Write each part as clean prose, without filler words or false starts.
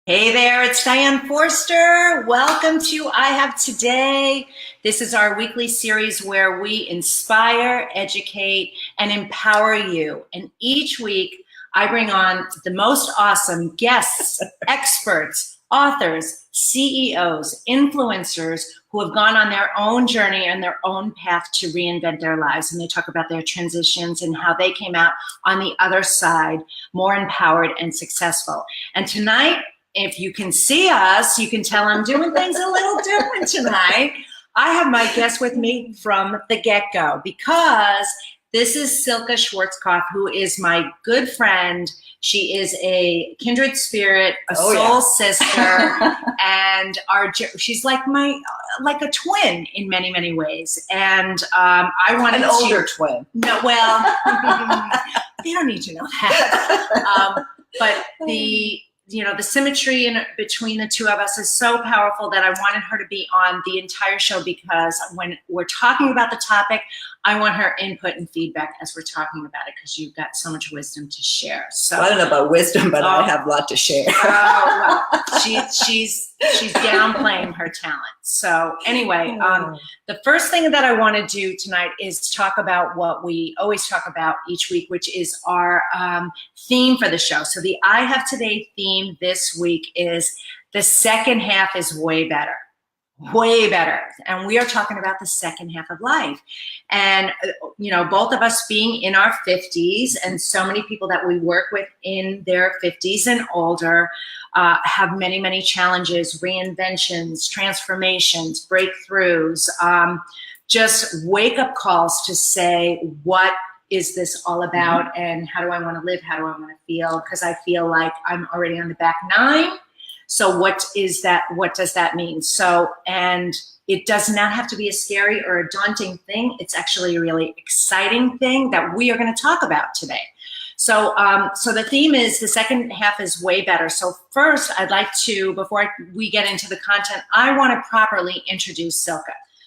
Hey there, it's Diane Forster. Welcome to I Have Today. This is our weekly series where we inspire, educate, and empower you. And each week, I bring on the most awesome guests, experts, authors, CEOs, influencers who have gone on their own journey and their own path to reinvent their lives. And they talk about their transitions and how they came out on the other side more empowered and successful. And tonight, if you can see us, you can tell I'm doing things a little different tonight. I have my guest with me from the get-go because this is Silke Schwarzkopf, who is my good friend. She is a kindred spirit, a soul sister, and she's like a twin in many, many ways. And I wanted an older twin. No, well, they don't need to know that. But the symmetry between the two of us is so powerful that I wanted her to be on the entire show because when we're talking about the topic, I want her input and feedback as we're talking about it because you've got so much wisdom to share. So I don't know about wisdom, but I have a lot to share. Oh, well, she's downplaying her talent. So anyway, the first thing that I want to do tonight is talk about what we always talk about each week, which is our theme for the show. So the I Have Today theme this week is the second half is way better. Way better. And we are talking about the second half of life. And, both of us being in our 50s and so many people that we work with in their 50s and older have many, many challenges, reinventions, transformations, breakthroughs, just wake-up calls to say, what is this all about? And how do I want to live? How do I want to feel? Because I feel like I'm already on the back nine. So what is that? What does that mean? So, and it does not have to be a scary or a daunting thing. It's actually a really exciting thing that we are going to talk about today. So, so the theme is the second half is way better. So first, I'd like to, before we get into the content, I want to properly introduce Silke.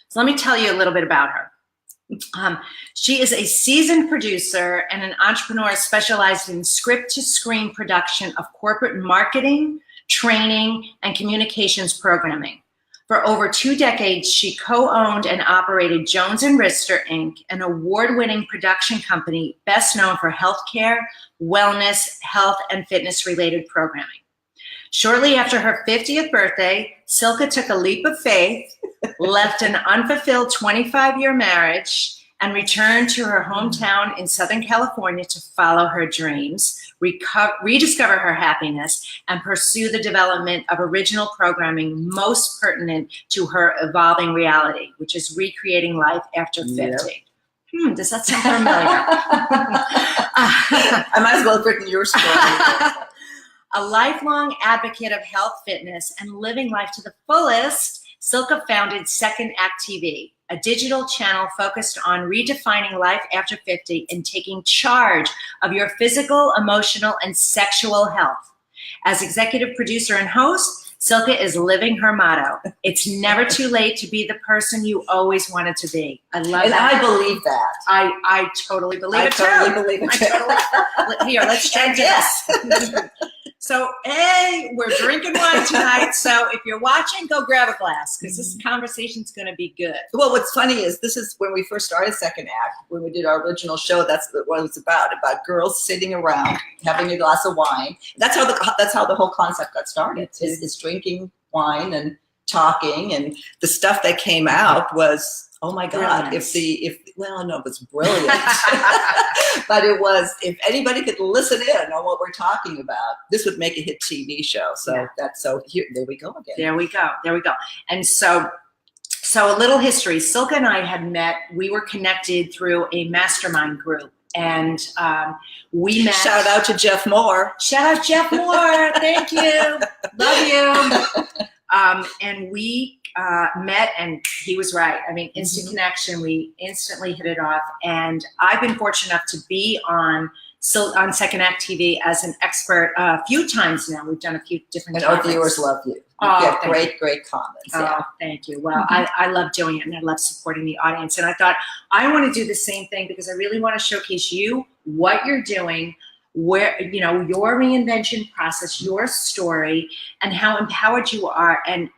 So let me tell you a little bit about her. She is a seasoned producer and an entrepreneur specialized in script-to-screen production of corporate marketing, training, and communications programming. For over 2 decades, she co-owned and operated Jones & Rister, Inc., an award-winning production company best known for healthcare, wellness, health, and fitness-related programming. Shortly after her 50th birthday, Silke took a leap of faith, left an unfulfilled 25-year marriage, and returned to her hometown in Southern California to follow her dreams, rediscover her happiness, and pursue the development of original programming most pertinent to her evolving reality, which is recreating life after 50. Yep. Does that sound familiar? I might as well have written your story. A lifelong advocate of health, fitness, and living life to the fullest, Silke founded Second Act TV, a digital channel focused on redefining life after 50 and taking charge of your physical, emotional, and sexual health. As executive producer and host, Silke is living her motto. It's never too late to be the person you always wanted to be. I love and that. And I believe that. I totally believe it too. I totally believe it too. Here, let's drink this. So, hey, we're drinking wine tonight. So if you're watching, go grab a glass because this conversation's going to be good. Well, what's funny is this is when we first started Second Act, when we did our original show, that's what it was about girls sitting around having a glass of wine. That's how the whole concept got started, is drinking wine and talking, and the stuff that came out was, oh my God, it was brilliant. But it was, if anybody could listen in on what we're talking about, this would make a hit TV show. So there we go again. There we go. And so a little history. Silke and I had met, we were connected through a mastermind group. And we met. Shout out to Jeff Moore. Shout out Jeff Moore. Thank you. Love you. And we met, and he was right. I mean, instant connection. We instantly hit it off. And I've been fortunate enough to be on Second Act TV as an expert a few times now. We've done a few different topics. And our viewers love you. You get great comments. Oh, thank you. Well, I love doing it, and I love supporting the audience. And I thought I want to do the same thing because I really want to showcase you, what you're doing, where, you know, your reinvention process, your story, and how empowered you are, and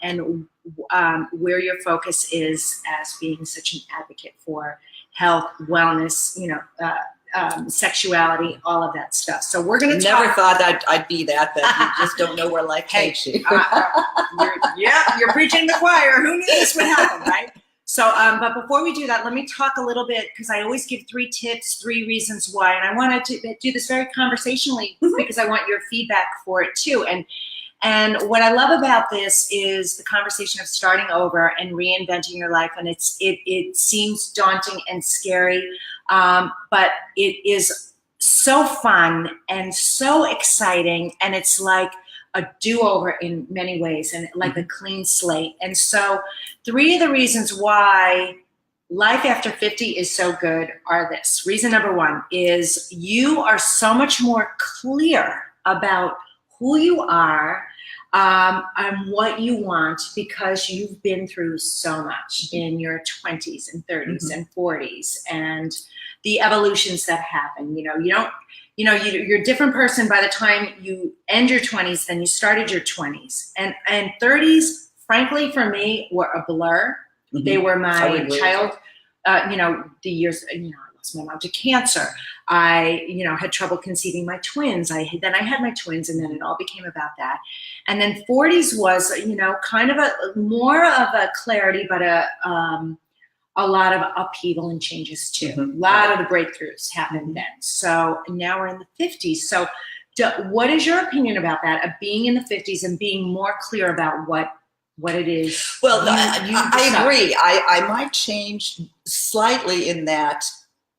where your focus is as being such an advocate for health, wellness, you know, sexuality, all of that stuff. So we're going to Never thought I'd be that, but you just don't know where life takes you. You're preaching to the choir. Who knew this would happen, right? So, but before we do that, let me talk a little bit, because I always give 3 tips, 3 reasons why, and I wanted to do this very conversationally because I want your feedback for it too. And what I love about this is the conversation of starting over and reinventing your life. And it seems daunting and scary, but it is so fun and so exciting. And it's like a do-over in many ways, and like a clean slate. And so 3 of the reasons why life after 50 is so good are this. Reason number 1 is you are so much more clear about who you are, and what you want, because you've been through so much in your 20s and 30s and 40s, and the evolutions that happen. You know, you're a different person by the time you end your 20s than you started your 20s. And 30s, frankly, for me, were a blur. They were my child, you know, the years, you know, I lost my mom to cancer. I, you know, had trouble conceiving my twins. Then I had my twins, and then it all became about that. And then 40s was, you know, kind of more of a clarity, but a lot of upheaval and changes too. A lot of the breakthroughs happened then. So now we're in the 50s. So what is your opinion about that, of being in the 50s and being more clear about what it is? Well, I agree. I might change slightly in that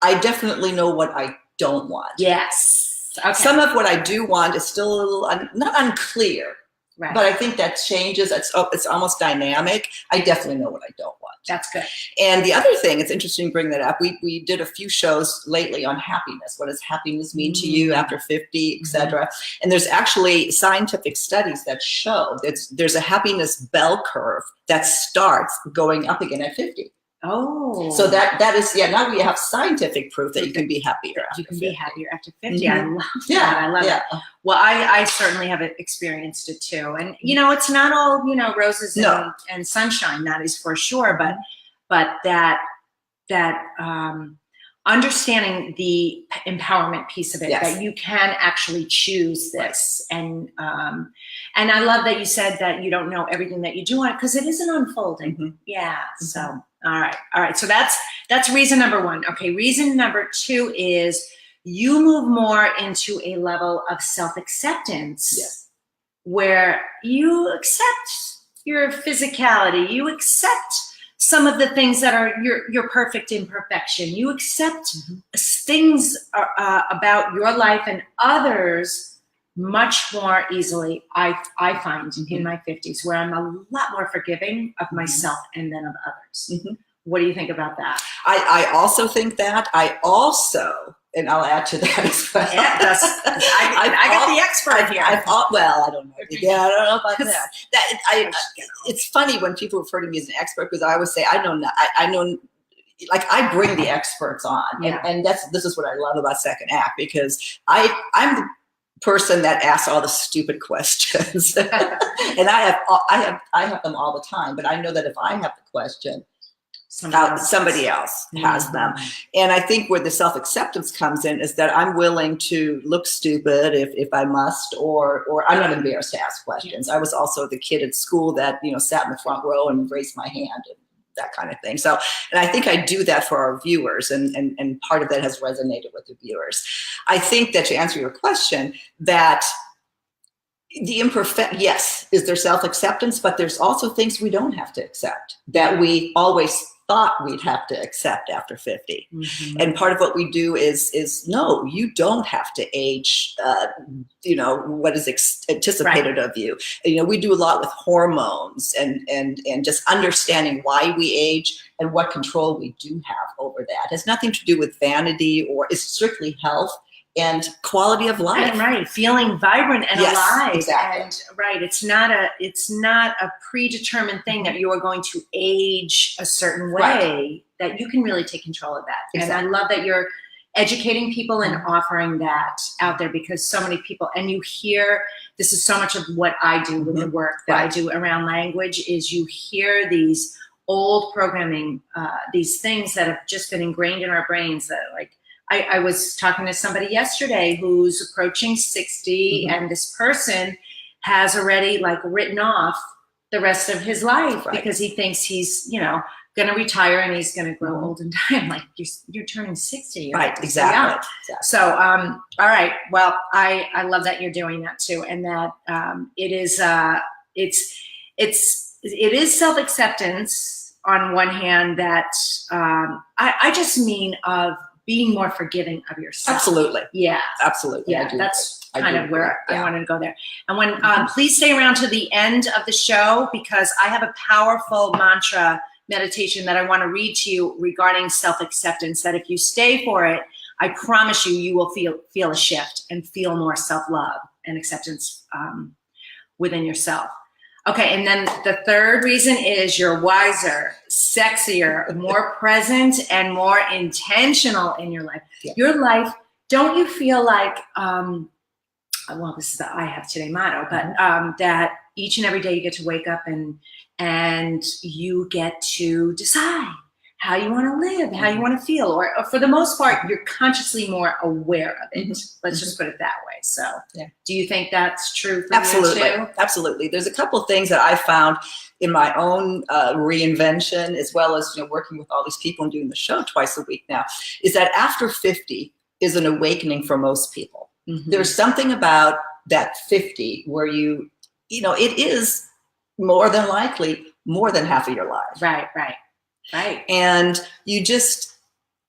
I definitely know what I don't want. Yes. Okay. Some of what I do want is still a little not unclear, right. But I think that changes. It's almost dynamic. I definitely know what I don't want. That's good. And the other thing, it's interesting to bring that up. We did a few shows lately on happiness. What does happiness mean to you after 50, et cetera? And there's actually scientific studies that show that there's a happiness bell curve that starts going up again at 50. Oh. So that is, now we have scientific proof that you can be happier after 50. Be happier after 50. I love that. I love it. Well, I certainly have experienced it too. And, you know, it's not all, you know, roses and sunshine, that is for sure. But that understanding the empowerment piece of it, that you can actually choose this. And I love that you said that you don't know everything that you do want, because it is an unfolding. Yeah. So, all right. So that's reason number 1. Okay. Reason number 2 is you move more into a level of self-acceptance, where you accept your physicality, you accept some of the things that are your perfect imperfection. You accept things about your life and others much more easily, I find, in my 50s, where I'm a lot more forgiving of myself and then of others. What do you think about that? I also think that. I also, and I'll add to that as well. Yeah, I got the expert here. Well, I don't know. Yeah, I don't know about that. It's funny when people refer to me as an expert, because I always say I know. Like, I bring the experts on, and this is what I love about Second Act, because I'm the person that asks all the stupid questions, and I have them all the time. But I know that if I have the question, somebody else has them. And I think where the self-acceptance comes in is that I'm willing to look stupid if I must, or I'm not embarrassed to ask questions. I was also the kid at school that, you know, sat in the front row and raised my hand and that kind of thing. So, and I think I do that for our viewers, and part of that has resonated with the viewers. I think that, to answer your question, that the imperfect, yes, is there self-acceptance, but there's also things we don't have to accept that we always thought we'd have to accept after 50. And part of what we do is no, you don't have to age, you know, what is anticipated of you. You know, we do a lot with hormones and just understanding why we age and what control we do have over that. It has nothing to do with vanity, or it's strictly health and quality of life. Right, feeling vibrant and alive. Exactly. And it's not a predetermined thing that you are going to age a certain way, that you can really take control of that. Exactly. And I love that educating people and offering that out there, because so many people, and you hear, this is so much of what I do with the work that I do around language, is you hear these old programming, these things that have just been ingrained in our brains that like, I was talking to somebody yesterday who's approaching 60 and this person has already like written off the rest of his life because he thinks he's, you know, going to retire and he's going to grow old and die. I'm like, you're turning 60. You're Right, exactly. So, all right. Well, I love that you're doing that too. And that it is self-acceptance on one hand that I just mean of being more forgiving of yourself. Absolutely. Yeah. Absolutely. Yeah, that's kind of where agree. I wanted to go there. And when please stay around to the end of the show, because I have a powerful mantra meditation that I want to read to you regarding self-acceptance, that if you stay for it, I promise you, you will feel a shift and feel more self-love and acceptance within yourself. Okay, and then the third reason is you're wiser, sexier, more present, and more intentional in your life. Yeah. Your life, don't you feel like, well, this is the I Have Today motto, but that each and every day you get to wake up and you get to decide how you want to live, how you want to feel, or for the most part, you're consciously more aware of it. Let's just put it that way. So do you think that's true for you too? Absolutely. There's a couple of things that I found in my own reinvention, as well as, you know, working with all these people and doing the show twice a week now, is that after 50 is an awakening for most people. There's something about that 50 where you know, it is more than likely more than half of your life. Right. And you just,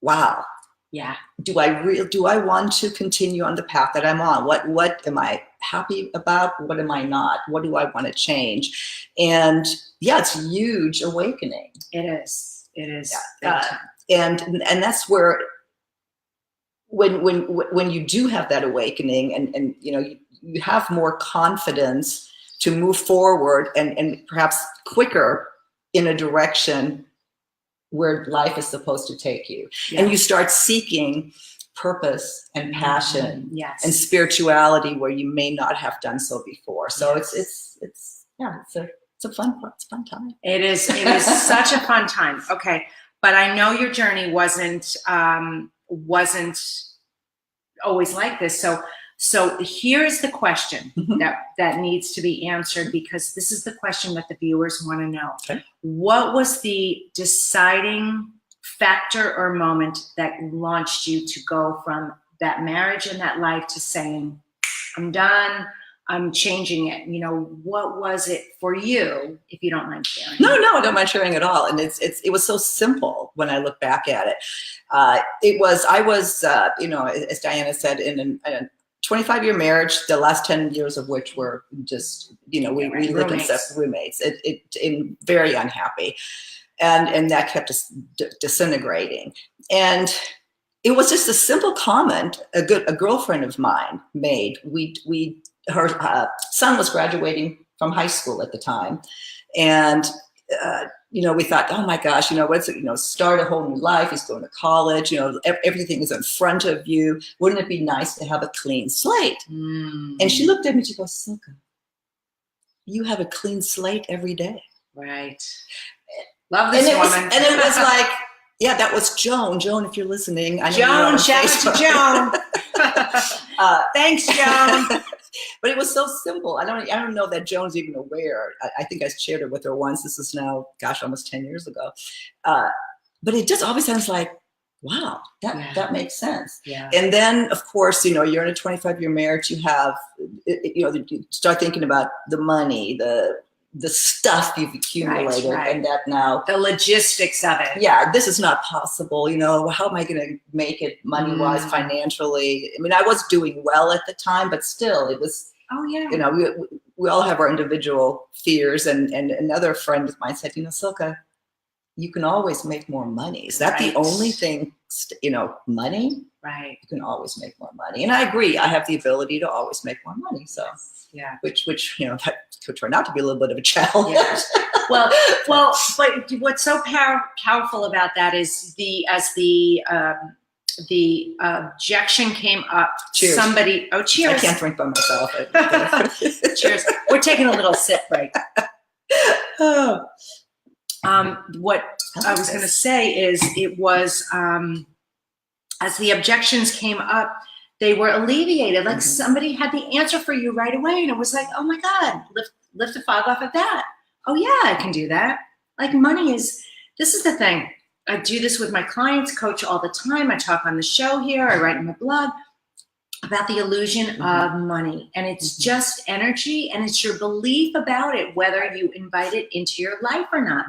wow. Yeah. Do I want to continue on the path that I'm on? What am I happy about? What am I not? What do I want to change? And yeah, it's a huge awakening. It is. And that's where when you do have that awakening and you know, you have more confidence to move forward and perhaps quicker in a direction where life is supposed to take you. And you start seeking purpose and passion and spirituality where you may not have done so before. So it's a fun time. It is such a fun time. Okay. But I know your journey wasn't always like this. So here's the question that needs to be answered, because this is the question that the viewers want to know. Okay. What was the deciding factor or moment that launched you to go from that marriage and that life to saying, I'm done, I'm changing it? You know, what was it for you, if you don't mind sharing? No, I don't mind sharing at all. And it was so simple when I look back at it. I was, you know, as Diana said, in a 25-year marriage, the last 10 years of which were just, you know, we lived in separate roommates. It very unhappy. And that kept us disintegrating. And it was just a simple comment a girlfriend of mine made. Her son was graduating from high school at the time. And, you know, we thought, oh my gosh, you know, what's it, you know, start a whole new life. He's going to college, you know, everything is in front of you. Wouldn't it be nice to have a clean slate? And she looked at me and she goes, Silke, you have a clean slate every day. Right. Love this woman. And it was like, yeah, that was Joan. Joan, if you're listening. I know Joan, shout out to Joan. Thanks, Joan. But it was so simple. I don't know that Joan's even aware. I think I shared it with her once. This is now, gosh, almost 10 years ago. But it just always sounds like, wow, that makes sense. Yeah. And then, of course, you know, you're in a 25-year marriage. You have, you know, you start thinking about the money, the stuff you've accumulated, and that now the logistics of it. Yeah, this is not possible. You know, how am I going to make it money-wise, financially? I mean, I was doing well at the time, but still, it was. Oh yeah. You know, we all have our individual fears, and another friend of mine said, you know, Silke, you can always make more money. Is that the only thing? You know, money. Right. You can always make more money, and I agree. I have the ability to always make more money. So. Yeah. Which you know, that could turn out to be a little bit of a challenge. Yeah. Well, but what's so powerful about that is the the objection came up. Cheers. Somebody, oh, cheers. I can't drink by myself. Cheers. We're taking a little sip break. What I was going to say is it was, as the objections came up, they were alleviated. Like somebody had the answer for you right away. And it was like, oh my God, lift the fog off of that. Oh yeah, I can do that. Like money is, this is the thing. I do this with my clients, coach all the time. I talk on the show here. I write in my blog about the illusion of money. And it's just energy, and it's your belief about it, whether you invite it into your life or not.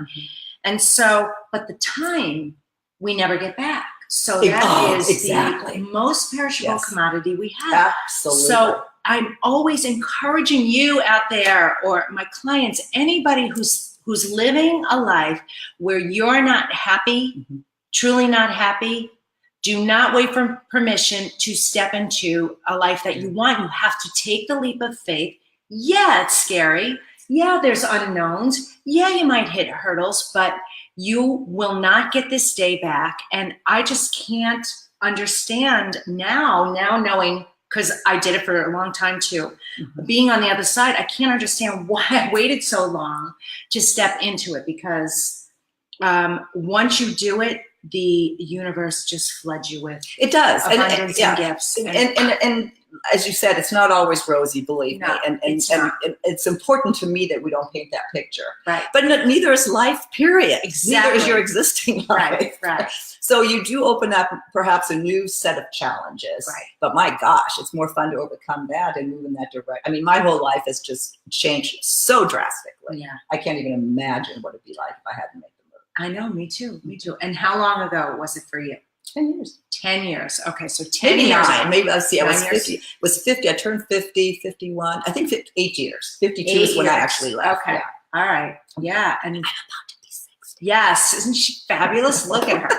And so, but the time we never get back. So that is the most perishable commodity we have. Absolutely. So I'm always encouraging you out there, or my clients, anybody who's living a life where you're not happy, truly not happy, do not wait for permission to step into a life that you want. You have to take the leap of faith. Yeah, it's scary. Yeah, there's unknowns. Yeah, you might hit hurdles, but you will not get this day back. And I just can't understand now knowing, because I did it for a long time too, being on the other side, I can't understand why I waited so long to step into it, because once you do it, the universe just floods you with abundance and gifts. And as you said, it's not always rosy, believe me. And it's important to me that we don't paint that picture. Right. But neither is life, period. Exactly. Neither is your existing life. Right. So you do open up perhaps a new set of challenges. Right. But my gosh, it's more fun to overcome that and move in that direction. I mean, my whole life has just changed so drastically. Yeah. I can't even imagine what it'd be like if I hadn't made the move. I know, me too. And how long ago was it for you? 10 years. 10 years. Okay, so 10 maybe years. 9. Maybe, let's see, I was 9 50. years. Was 50. I turned 50, 51. I think 8 years. 52 is when I actually left. Okay. Yeah. All right. Yeah. And I'm about to be 60. Yes. Isn't she fabulous? Look at her.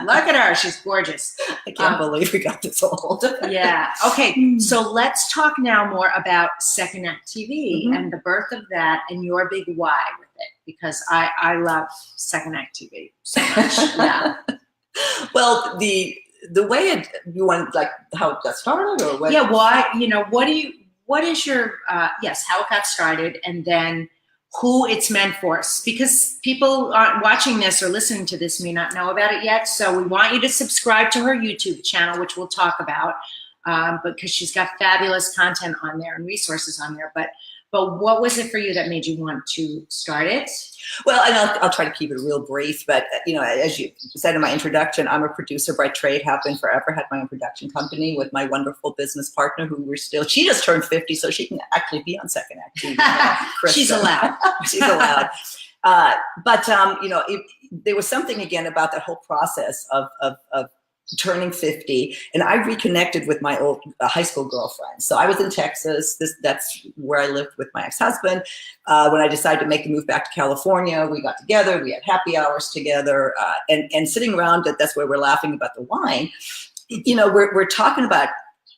Look at her. She's gorgeous. I can't believe we got this old. Yeah. Okay. So let's talk now more about Second Act TV and the birth of that and your big why with it, because I love Second Act TV so much. Yeah. Well, the way you want, like how it got started, or what? Yeah. Why? What is your yes? How it got started, and then who it's meant for, because people watching this or listening to this may not know about it yet. So we want you to subscribe to her YouTube channel, which we'll talk about, because she's got fabulous content on there and resources on there. But what was it for you that made you want to start it? Well, and I'll try to keep it real brief, but as you said in my introduction, I'm a producer by trade, have been forever, had my own production company with my wonderful business partner she just turned 50, so she can actually be on Second Act TV. She's allowed. She's allowed. But there was something again about that whole process of turning 50, and I reconnected with my old high school girlfriend. So I was in Texas. That's where I lived with my ex-husband. When I decided to make the move back to California, we got together, we had happy hours together, and sitting around, that's where we're laughing about the wine. We're talking about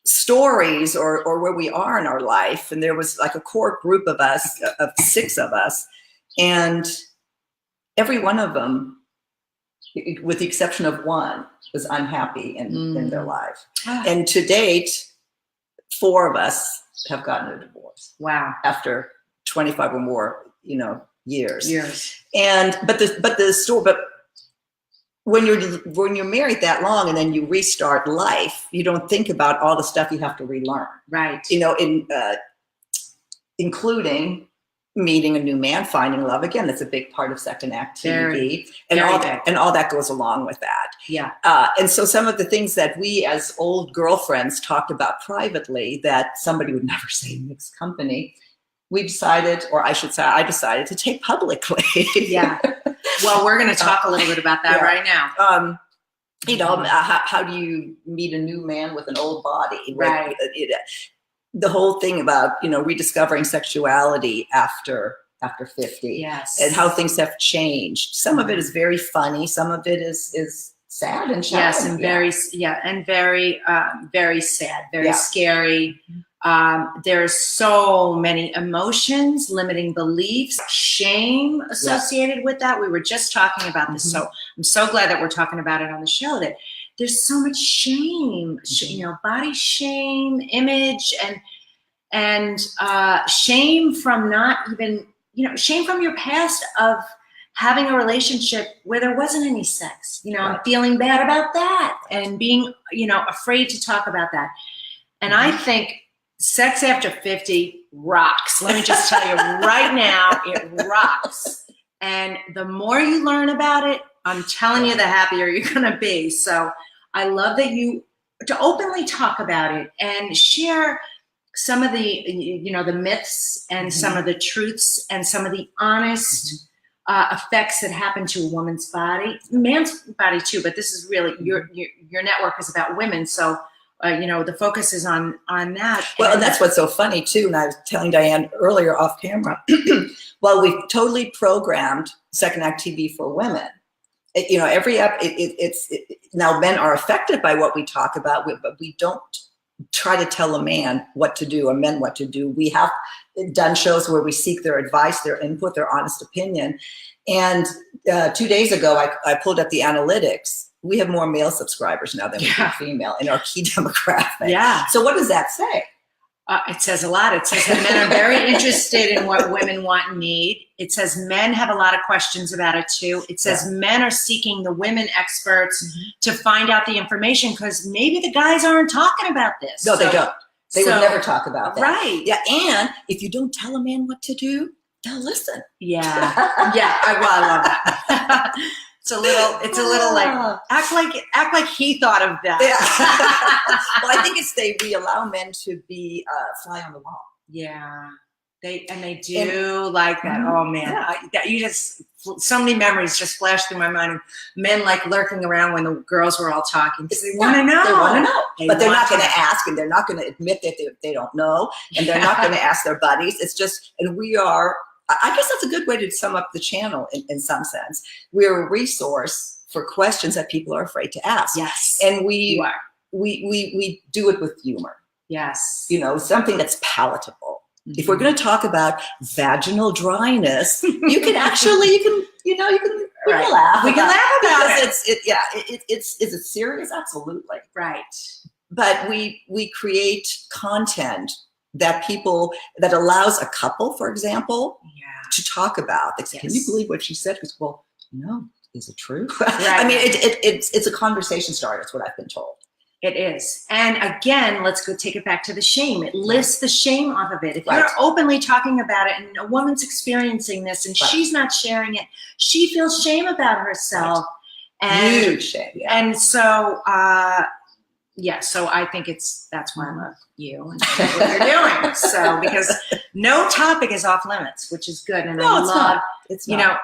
stories or where we are in our life. And there was like a core group of us, of 6 of us, and every one of them, with the exception of one, was unhappy in their life. And to date, 4 of us have gotten a divorce. Wow. After 25 or more, years. And but when you're married that long and then you restart life, you don't think about all the stuff you have to relearn. Right. Including meeting a new man, finding love. Again, that's a big part of Second Act TV, and all that goes along with that. Yeah. And so some of the things that we as old girlfriends talked about privately that somebody would never say in mixed company, I decided to take publicly. Yeah. Well, we're going to talk a little bit about that right now. How do you meet a new man with an old body? Right. The whole thing about, rediscovering sexuality after 50. Yes. And how things have changed. Some of it is very funny. Some of it is sad and challenging. Yes, and very sad, very scary. There's so many emotions, limiting beliefs, shame associated with that. We were just talking about this. So I'm so glad that we're talking about it on the show, that there's so much shame, body shame, image, and shame from not even, shame from your past of having a relationship where there wasn't any sex, and feeling bad about that and being, afraid to talk about that. And I think sex after 50 rocks. Let me just tell you right now, it rocks. And the more you learn about it, I'm telling you, the happier you're going to be. So I love that to openly talk about it and share some of the, the myths and some of the truths and some of the honest effects that happen to a woman's body, man's body too. But this is really your network is about women, so the focus is on that. Well, and that's what's so funny too. And I was telling Diane earlier off camera. Well, we've totally programmed Second Act TV for women. Every now men are affected by what we talk about, but we don't try to tell a man what to do or men what to do. We have done shows where we seek their advice, their input, their honest opinion. And 2 days ago, I pulled up the analytics. We have more male subscribers now than we do female in our key demographic. Yeah. So what does that say? It says a lot. It says that men are very interested in what women want and need. It says men have a lot of questions about it too. It says men are seeking the women experts to find out the information because maybe the guys aren't talking about this. No, they don't. They would never talk about that. Right. Yeah. And if you don't tell a man what to do, they'll listen. Yeah. Yeah. I love that. It's a little like act like he thought of that. Yeah. Well, I think we allow men to be fly on the wall. Yeah, they do like that. Oh man, so many memories just flashed through my mind of men like lurking around when the girls were all talking because they want to know. They want to know, but they're not going to ask, and they're not going to admit that they don't know, and they're not going to ask their buddies. It's just, and we are. I guess that's a good way to sum up the channel in some sense. We're a resource for questions that people are afraid to ask. Yes. And we do it with humor. Yes. Something that's palatable. Mm-hmm. If we're going to talk about vaginal dryness, you can laugh. We can laugh about it. Is it serious? Absolutely. Right. But we create content that allows a couple, for example, to talk about. They say, can you believe what she said? Because, well, no, is it true? Right. I mean, it's a conversation starter. That's what I've been told. It is. And again, let's go take it back to the shame. It lifts the shame off of it. If you're openly talking about it and a woman's experiencing this and she's not sharing it, she feels shame about herself. Right. And, huge shame. Yeah. And so, so I think that's why I love you and what you're doing. So, because no topic is off limits, which is good. And I love,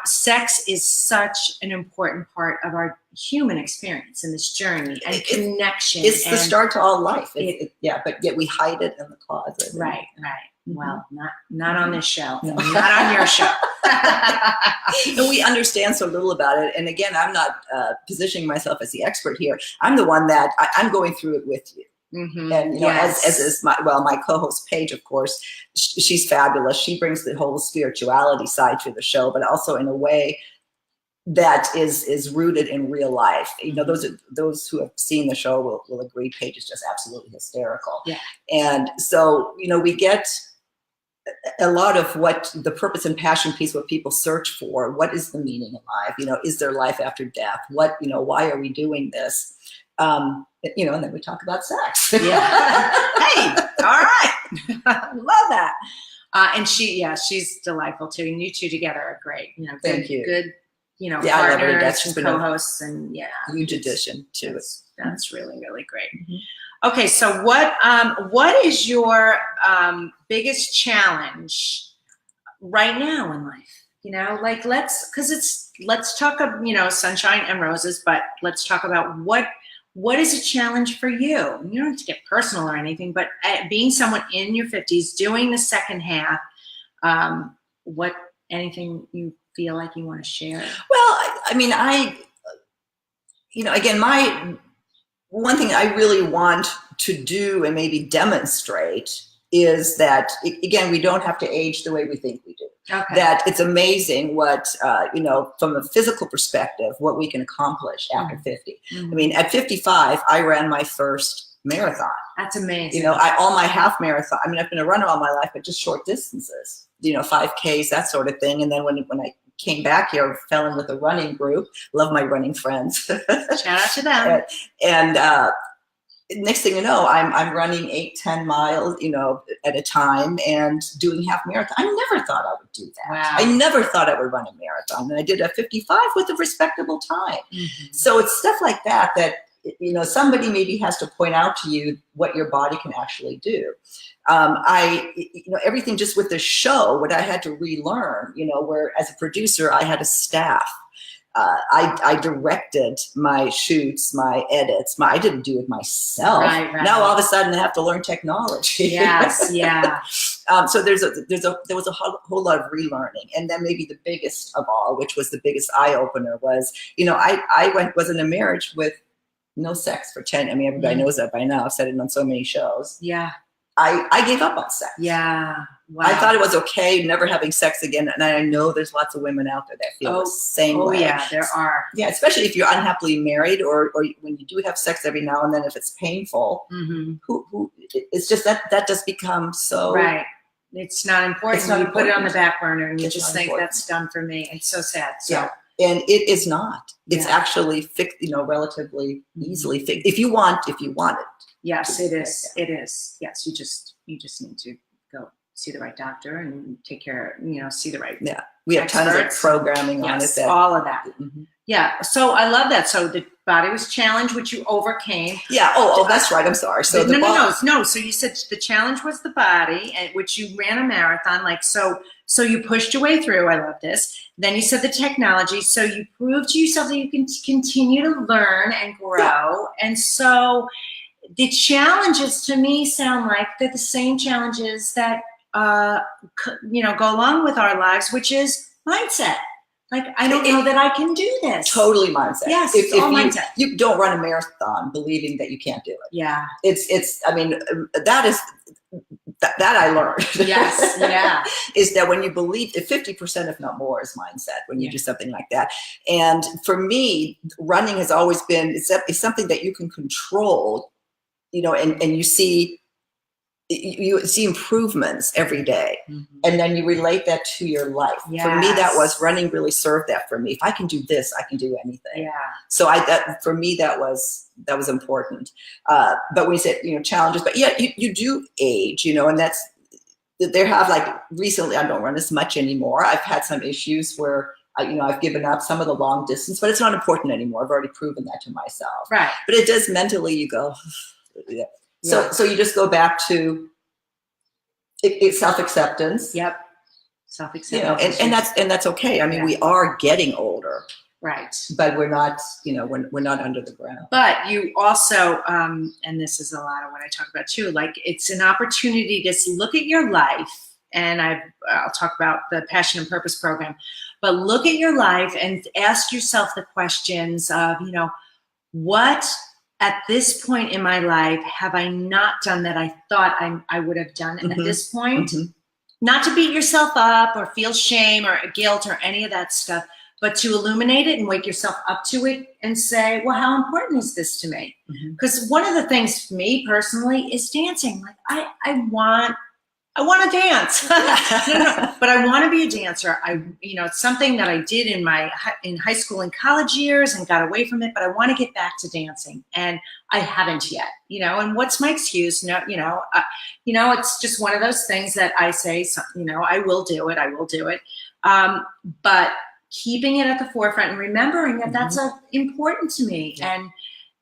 sex is such an important part of our human experience in this journey and connection. It's the start to all life. But yet we hide it in the closet. Right. Well, not on this show. No. Not on your show. And we understand so little about it. And again, I'm not positioning myself as the expert here. I'm the one that I'm going through it with you. Mm-hmm. And as is my co-host Paige, of course, she's fabulous. She brings the whole spirituality side to the show, but also in a way that is rooted in real life. Those who have seen the show will agree. Paige is just absolutely hysterical. Yeah. And so we get a lot of what the purpose and passion piece, what people search for. What is the meaning of life? Is there life after death? Why are we doing this? And then we talk about sex. Yeah. Hey, all right. Love that. And she's delightful too. And you two together are great. Thank you. Good, partners and co-hosts and huge addition to it. That's really, really great. Mm-hmm. Okay. So what is your biggest challenge right now in life? Let's talk of, sunshine and roses, but let's talk about what is a challenge for you? You don't have to get personal or anything, but being someone in your 50s, doing the second half, anything you feel like you want to share? Well, again, my one thing I really want to do and maybe demonstrate is that, again, we don't have to age the way we think we do. Okay. That it's amazing what, you know, from a physical perspective, what we can accomplish after 50. I mean, at 55, I ran my first marathon. That's amazing. You know, all my half marathon, I mean, I've been a runner all my life, but just short distances, you know, 5Ks, that sort of thing. And then when I came back here, I fell in with a running group. Love my running friends. Shout out to them. And next thing you know, I'm running 8-10 miles, you know, at a time and doing half marathon. I never thought I would do that. Wow. I never thought I would run a marathon. And I did a 55 with a respectable time. So it's stuff like that, you know, somebody maybe has to point out to you what your body can actually do. You know, everything just with the show, what I had to relearn, you know, where as a producer, I had a staff. I directed my shoots, my edits. I didn't do it myself. Right. Now all of a sudden I have to learn technology. Yes, yeah. So there was a whole lot of relearning, and then maybe the biggest of all, which was the biggest eye opener, was, you know, I was in a marriage with no sex for 10. I mean, everybody knows that by now. I've said it on so many shows. Yeah. I gave up on sex. Yeah. Wow. I thought it was okay, never having sex again. And I know there's lots of women out there that feel the same way. Oh, yeah, there are. Yeah, especially if you're unhappily married, or when you do have sex every now and then, if it's painful, it's just that does become so. Right. It's not important. It's not you important. put it on the back burner and you It's just not think important. that's done for me. It's so sad. So. Yeah. And it is not. It's Yeah. actually fixed, you know, relatively easily fixed. If you want it. Yes, it is. It is. Yes, you just need to go see the right doctor and take care, you know, see the right. Yeah. We have tons of experts. programming on it. Yes, That, all of that. Yeah. So I love that. So the body was challenged, which you overcame. Yeah. Oh, that's right. I'm sorry. So no. So you said the challenge was the body, and which you ran a marathon. Like, so you pushed your way through. I love this. Then you said the technology. So you proved to yourself that you can continue to learn and grow. Yeah. And so the challenges to me sound like they're the same challenges that, you know, go along with our lives, which is mindset. Like, I don't know that I can do this. Totally mindset. Yes, if mindset. You don't run a marathon believing that you can't do it. Yeah. I mean, that I learned. Yes, yeah. Is that when you believe, 50%, if not more, is mindset when you do something like that. And for me, running has always been, it's something that you can control, you know, and you see improvements every day. And then you relate that to your life. Yes. For me, that was running really served that for me. If I can do this, I can do anything. Yeah. So for me, that was important. But when you said, you know, challenges, but yeah, you do age, you know, and there have, like, recently, I don't run as much anymore. I've had some issues where you know, I've given up some of the long distance, but it's not important anymore. I've already proven that to myself. Right. But it does mentally, you go, yeah. So you just go back to self-acceptance. Yep. Self-acceptance. You know, and that's okay. I mean, we are getting older. Right. But we're not, you know, we're not under the ground. But you also, and this is a lot of what I talk about too, like, it's an opportunity to look at your life, and I'll talk about the Passion and Purpose program, but look at your life and ask yourself the questions of, you know, what at this point in my life have I not done that I thought I would have done at this point? Not to beat yourself up or feel shame or guilt or any of that stuff, but to illuminate it and wake yourself up to it and say, well, how important is this to me? Because one of the things for me personally is dancing. Like, I want to dance, but I want to be a dancer. You know, it's something that I did in high school and college years and got away from it, but I want to get back to dancing, and I haven't yet, you know, and what's my excuse? No, you know, it's just one of those things that I say, you know, I will do it. But keeping it at the forefront and remembering that that's important to me. Yeah.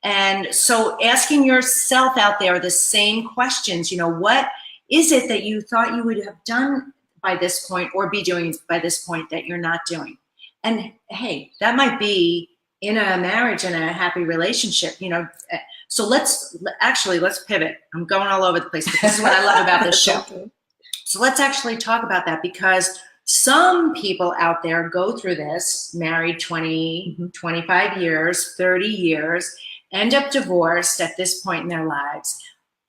And so asking yourself out there the same questions, you know, what is it that you thought you would have done by this point or be doing by this point that you're not doing? And hey, that might be in a marriage and a happy relationship, you know. So let's pivot. I'm going all over the place, but this is what I love about this show. So let's actually talk about that, because some people out there go through this, married 20, 25 years, 30 years, end up divorced at this point in their lives.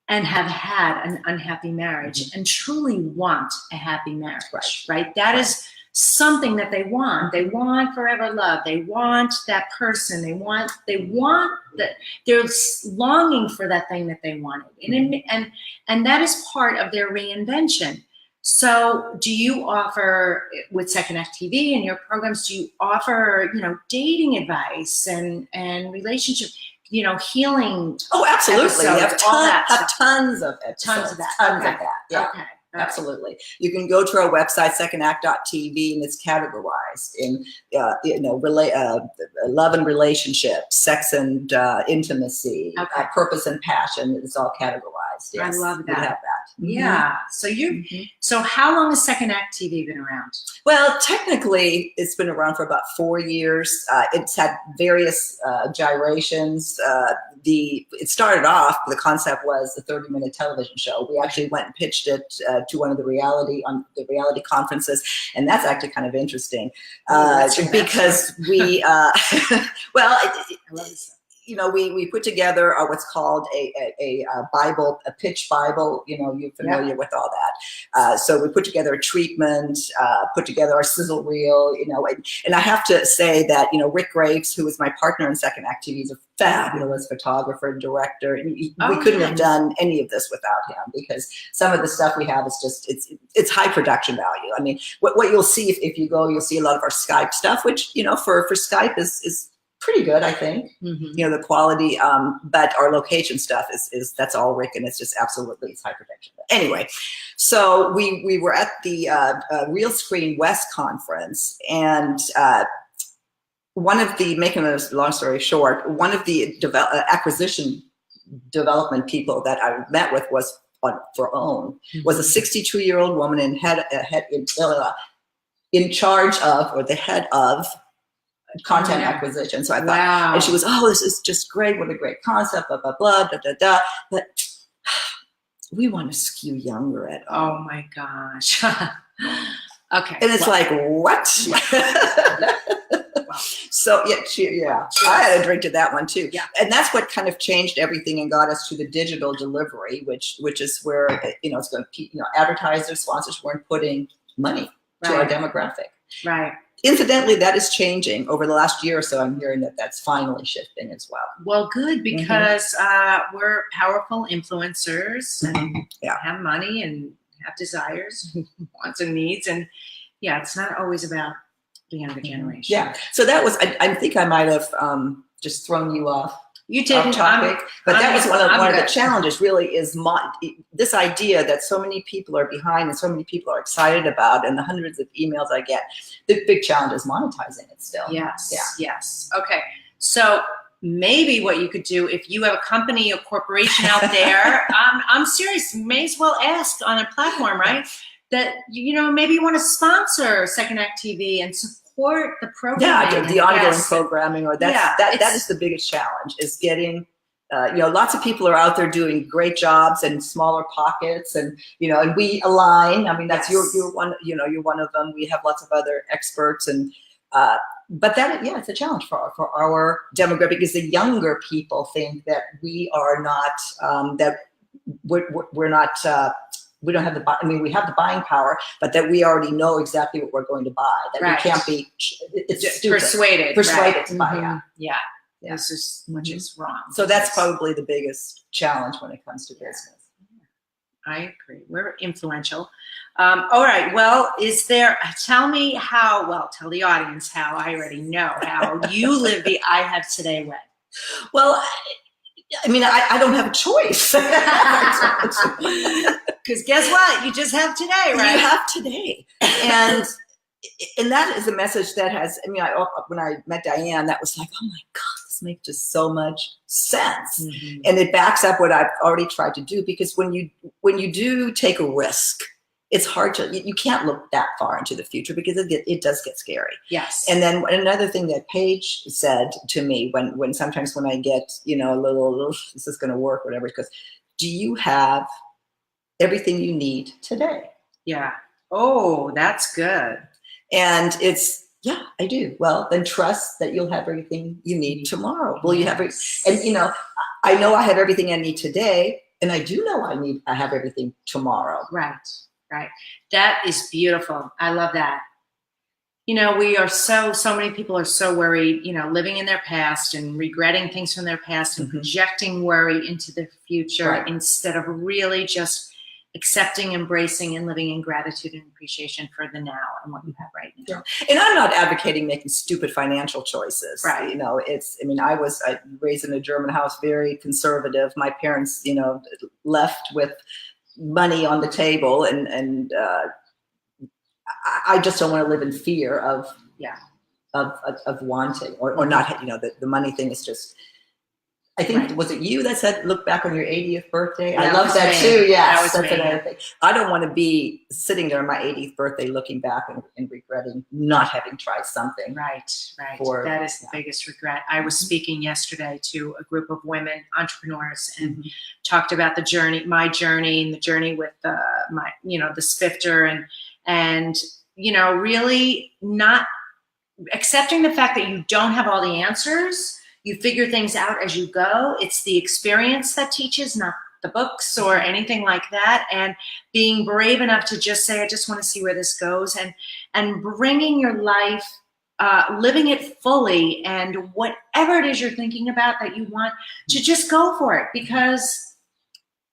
and have had an unhappy marriage and truly want a happy marriage, right? That is something that they want. They want forever love. They want that person. They want that. They're longing for that thing that they wanted. And that is part of their reinvention. So do you offer, with Second Act TV and your programs, do you offer, dating advice and relationship, healing? Oh, absolutely. We have tons of episodes. Tons of that. Yeah. Okay. Absolutely. You can go to our website, secondact.tv, and it's categorized in, love and relationships, sex and intimacy, purpose and passion. It's all categorized. Yes, I love that. We have that. Yeah. So so how long has Second Act TV been around? Well, technically, it's been around for about 4 years. It's had various gyrations. It started off, the concept was a 30-minute television show. We actually went and pitched it to one of the reality conferences, and that's actually kind of interesting because we, we put together what's called a Bible, a pitch Bible. You're familiar with all that. So we put together a treatment, put together our sizzle reel. And I have to say that Rick Graves, who was my partner in Second Act TV, is a fabulous photographer and director. And we couldn't have done any of this without him, because some of the stuff we have is just it's high production value. I mean, what you'll see if you go, you'll see a lot of our Skype stuff, which for Skype is pretty good, I think. The quality, but our location stuff is that's all Rick, and it's just absolutely, it's high production. But anyway, so we were at the Real Screen West conference, and making a long story short, one of the acquisition development people that I met with was for OWN, was a 62-year-old woman in charge of, or the head of, content acquisition. So I thought, and she was, this is just great. What a great concept, blah, blah, blah, da, da, da. But we want to skew younger at all. Oh my gosh. Okay. And it's like, what? So I had a drink to that one too. Yeah. And that's what kind of changed everything and got us to the digital delivery, which is where, it's going to, advertisers, sponsors weren't putting money to our demographic. Right. Incidentally, that is changing over the last year or so. I'm hearing that that's finally shifting as well. Well, good, because we're powerful influencers and have money and have desires, wants and needs. And it's not always about the younger generation. Yeah. So that was, I think I might have just thrown you off. You didn't. Topic, but that was one of the challenges. Really, is this idea that so many people are behind and so many people are excited about, and the hundreds of emails I get. The big challenge is monetizing it still. Yes. Yeah. Yes. Okay. So maybe what you could do, if you have a company or corporation out there, I'm serious. You may as well ask on a platform, right? That maybe you want to sponsor Second Act TV and support the programming. Yeah, the ongoing programming, or that is the biggest challenge, is getting, lots of people are out there doing great jobs in smaller pockets, and, and we align. I mean, that's you're one, you're one of them. We have lots of other experts, and, but that, it's a challenge for our demographic, because the younger people think that we are not, that we're not, we don't have we have the buying power, but that we already know exactly what we're going to buy. That we can't be persuaded to buy. Yeah. This is, which is wrong. So that's probably the biggest challenge when it comes to business. I agree. We're influential. All right. Well, tell the audience how, I already know how you live the I Have Today way. Well, I mean, I don't have a choice. Because guess what? You just have today, right? You have today. And that is a message that has, when I met Diane, that was like, oh my God, this makes just so much sense. And it backs up what I've already tried to do, because when you do take a risk, it's hard you can't look that far into the future, because it does get scary. Yes. And then another thing that Paige said to me when sometimes when I get, a little, this is going to work, whatever, because do you have everything you need today? Yeah. Oh, that's good. And it's, I do. Well, then trust that you'll have everything you need tomorrow. Will you have, and I know I have everything I need today, And I do know I have everything tomorrow. Right. That is beautiful. I love that. You know, we are so many people are so worried, you know, living in their past and regretting things from their past and projecting worry into the future instead of really just accepting, embracing, and living in gratitude and appreciation for the now and what you have right now. Yeah. And I'm not advocating making stupid financial choices. Right. You know, I was raised in a German house, very conservative. My parents, you know, left with money on the table, and I just don't want to live in fear of wanting or not. You know, the money thing is just. I think was it you that said look back on your 80th birthday? I love that too. Yes, that's another thing. I don't want to be sitting there on my 80th birthday looking back and regretting not having tried something. Right. That is the biggest regret. I was speaking yesterday to a group of women entrepreneurs and talked about the journey, my journey, and the journey with the Swifter and you know, really not accepting the fact that you don't have all the answers. You figure things out as you go. It's the experience that teaches, not the books or anything like that. And being brave enough to just say, I just want to see where this goes, and bringing your life, living it fully, and whatever it is you're thinking about that you want, to just go for it. Because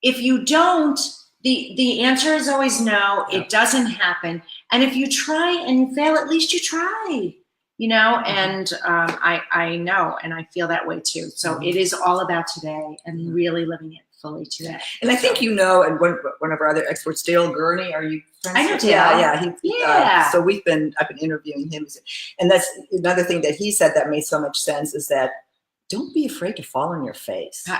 if you don't, the answer is always no. It doesn't happen. And if you try and you fail, at least you tried. You know, and I know, and I feel that way too. So it is all about today and really living it fully today. And I think, you know, and one of our other experts, Dale Gurney, are you friends? I know Dale. Yeah. So I've been interviewing him. And that's another thing that he said that made so much sense, is that don't be afraid to fall on your face. Been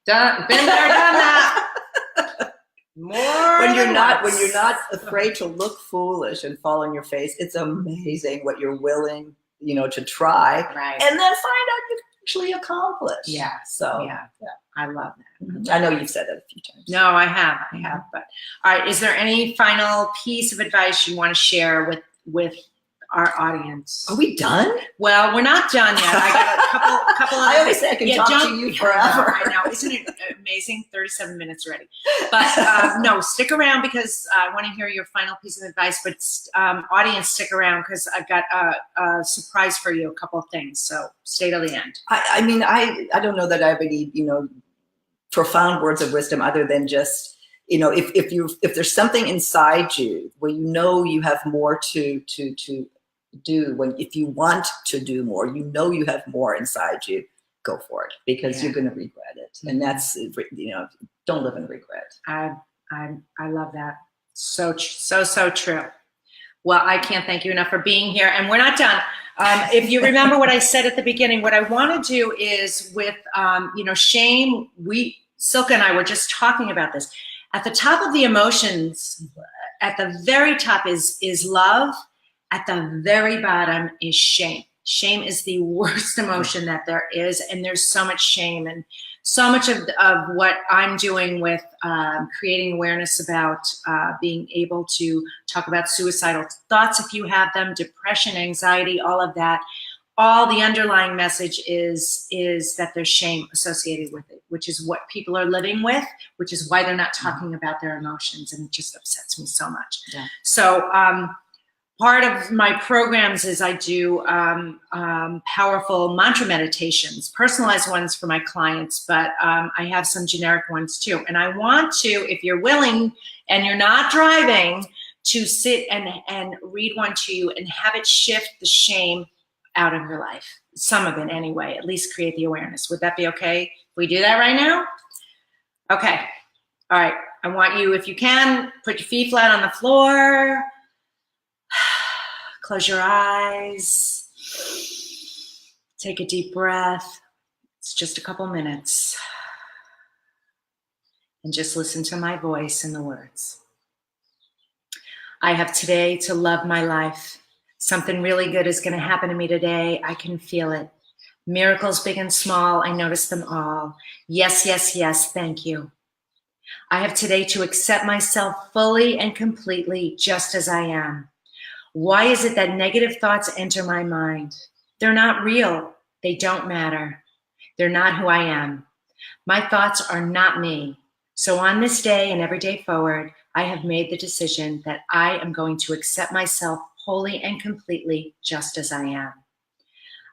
there, done that. When you're not afraid to look foolish and fall on your face, it's amazing what you're willing, you know, to try, and then find out you actually accomplish. Yeah. So I love that. I know you've said that a few times. No, I have. But all right, is there any final piece of advice you want to share with our audience? Are we done? Well, we're not done yet. I got a couple of I always say I can talk to you forever. I know. Isn't it amazing? 37 minutes already. But no, stick around, because I want to hear your final piece of advice. But audience, stick around, because I've got a surprise for you, a couple of things. So stay till the end. I mean, I don't know that I have any, you know, profound words of wisdom other than just, you know, if there's something inside you where you know you have more to do, if you want to do more, you know you have more inside you, go for it, because you're going to regret it. And that's, you know, don't live in regret. I love that. So true. Well, I can't thank you enough for being here, and we're not done. If you remember what I said at the beginning, what I want to do is with, you know, shame, Silke and I were just talking about this. At the top of the emotions, at the very top is love. At the very bottom is shame. Shame is the worst emotion that there is, and there's so much shame. And so much of what I'm doing with creating awareness about being able to talk about suicidal thoughts, if you have them, depression, anxiety, all of that, all the underlying message is that there's shame associated with it, which is what people are living with, which is why they're not talking about their emotions, and it just upsets me so much. Yeah. So part of my programs is I do powerful mantra meditations, personalized ones for my clients, but I have some generic ones too. And I want to, if you're willing and you're not driving, to sit and read one to you and have it shift the shame out of your life. Some of it anyway, at least create the awareness. Would that be okay if we do that right now? Okay. All right. I want you, if you can, put your feet flat on the floor. Close your eyes. Take a deep breath. It's just a couple minutes. And just listen to my voice and the words. I have today to love my life. Something really good is going to happen to me today. I can feel it. Miracles big and small, I notice them all. Yes, yes, yes, thank you. I have today to accept myself fully and completely just as I am. Why is it that negative thoughts enter my mind? They're not real. They don't matter. They're not who I am. My thoughts are not me. So on this day and every day forward, I have made the decision that I am going to accept myself wholly and completely just as I am.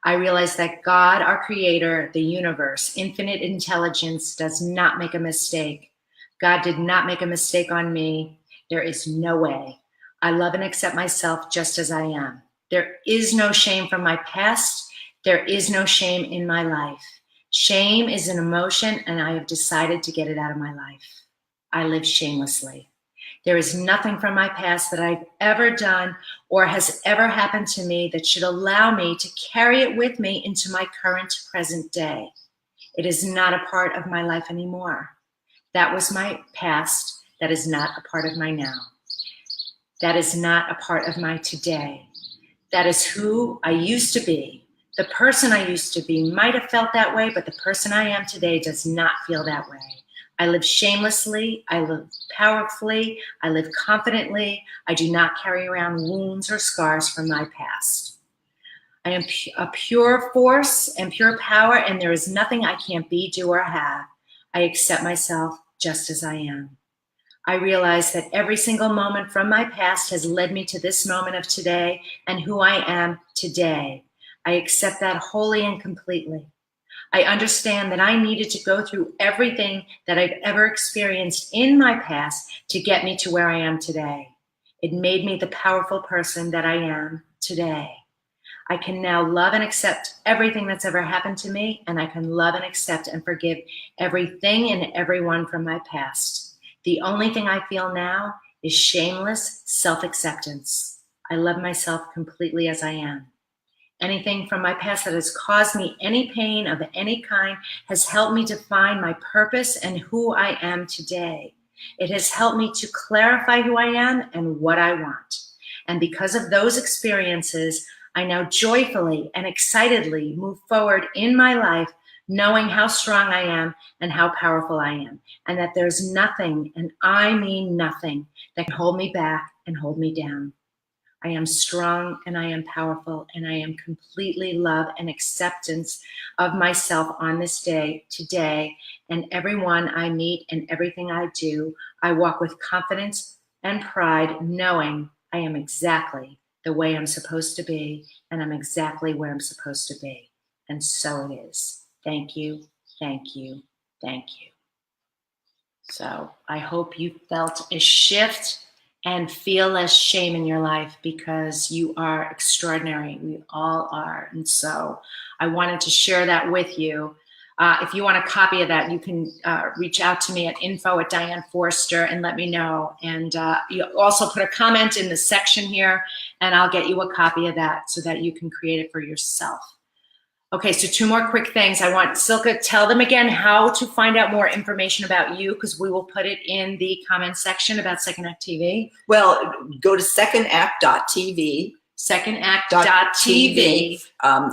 I realize that God, our creator, the universe, infinite intelligence, does not make a mistake. God did not make a mistake on me. There is no way. I love and accept myself just as I am. There is no shame from my past. There is no shame in my life. Shame is an emotion, and I have decided to get it out of my life. I live shamelessly. There is nothing from my past that I've ever done or has ever happened to me that should allow me to carry it with me into my current present day. It is not a part of my life anymore. That was my past. That is not a part of my now. That is not a part of my today. That is who I used to be. The person I used to be might have felt that way, but the person I am today does not feel that way. I live shamelessly. I live powerfully. I live confidently. I do not carry around wounds or scars from my past. I am a pure force and pure power, and there is nothing I can't be, do, or have. I accept myself just as I am. I realize that every single moment from my past has led me to this moment of today and who I am today. I accept that wholly and completely. I understand that I needed to go through everything that I've ever experienced in my past to get me to where I am today. It made me the powerful person that I am today. I can now love and accept everything that's ever happened to me, and I can love and accept and forgive everything and everyone from my past. The only thing I feel now is shameless self-acceptance. I love myself completely as I am. Anything from my past that has caused me any pain of any kind has helped me to find my purpose and who I am today. It has helped me to clarify who I am and what I want. And because of those experiences, I now joyfully and excitedly move forward in my life, knowing how strong I am and how powerful I am, and that there's nothing, and I mean nothing, that can hold me back and hold me down. I am strong and I am powerful, and I am completely love and acceptance of myself on this day, today, and everyone I meet and everything I do. I walk with confidence and pride, knowing I am exactly the way I'm supposed to be, and I'm exactly where I'm supposed to be. And so it is. Thank you, thank you, thank you. So I hope you felt a shift and feel less shame in your life, because you are extraordinary. We all are. And so I wanted to share that with you. If you want a copy of that, you can reach out to me at info@Diane Forster and let me know. And you also put a comment in the section here, and I'll get you a copy of that so that you can create it for yourself. Okay, so 2 more quick things. I want Silke, tell them again how to find out more information about you, because we will put it in the comment section about Second Act TV. Well, go to secondact.tv. Secondact.tv.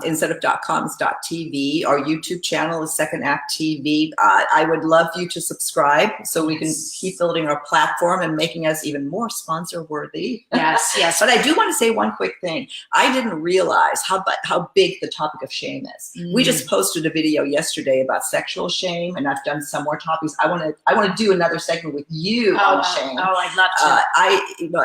Instead of .coms, .tv. Our YouTube channel is Second Act TV. I would love you to subscribe so we can keep building our platform and making us even more sponsor worthy. Yes, yes. But I do want to say one quick thing. I didn't realize how big the topic of shame is. We just posted a video yesterday about sexual shame, and I've done some more topics. I want to do another segment with you on shame. Oh, I'd love to.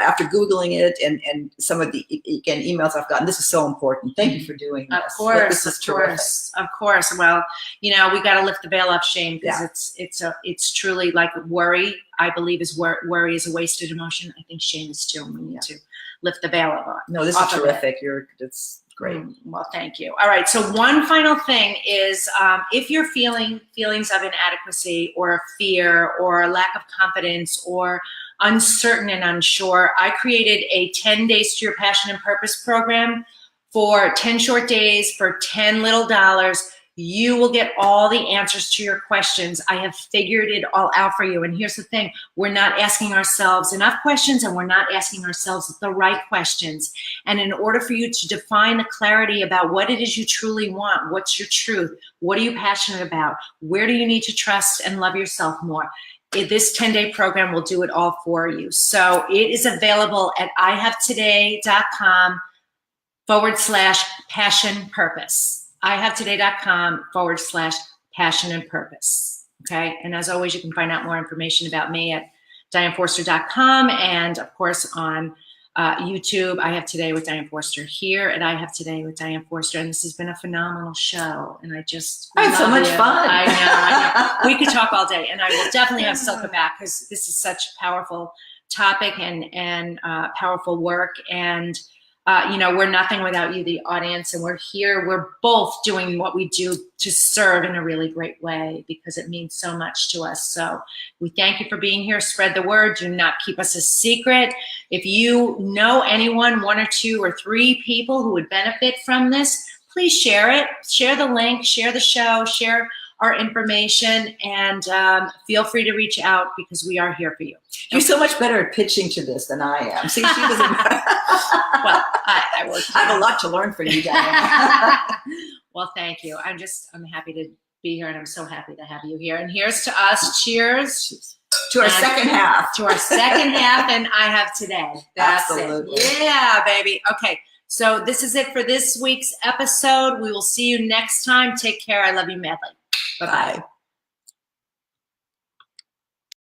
After Googling it and some of the emails I've gotten, this is so important. Thank you for doing this. Of course, this is terrific. Of course. Well, we got to lift the veil off shame, because it's truly like worry. I believe worry is a wasted emotion. I think shame is too. We need to lift the veil off. No, this is terrific. It's great. Well, thank you. All right. So one final thing is, if you're feeling feelings of inadequacy or fear or lack of confidence or uncertain and unsure, I created a 10 Days to Your Passion and Purpose program. For 10 short days, for 10 little dollars, you will get all the answers to your questions. I have figured it all out for you. And here's the thing, we're not asking ourselves enough questions, and we're not asking ourselves the right questions. And in order for you to define the clarity about what it is you truly want, what's your truth, what are you passionate about, where do you need to trust and love yourself more, this 10-day program will do it all for you. So it is available at ihavetoday.com/passion purpose. ihavetoday.com/passion and purpose. Okay. And as always, you can find out more information about me at DianeForster.com. And of course, on YouTube, I have Today with Diane Forster here, and I have Today with Diane Forster. And this has been a phenomenal show. And I just I had so much fun. I know. We could talk all day, and I will definitely have Silke back because this is such a powerful topic and powerful work. And you know, we're nothing without you, the audience, and we're here. We're both doing what we do to serve in a really great way because it means so much to us. So we thank you for being here. Spread the word. Do not keep us a secret. If you know anyone, 1 or 2 or 3 people who would benefit from this, please share it. Share the link, share the show, share our information, and feel free to reach out because we are here for you. You're so much better at pitching to this than I am. See, she was Well, I have a lot to learn from you, Diane. Well, thank you. I'm happy to be here, and I'm so happy to have you here. And here's to us. Cheers. To our second half. To our second half, and I have today. That's Absolutely. it. Yeah, baby. Okay. So this is it for this week's episode. We will see you next time. Take care. I love you madly. Bye-bye. Bye.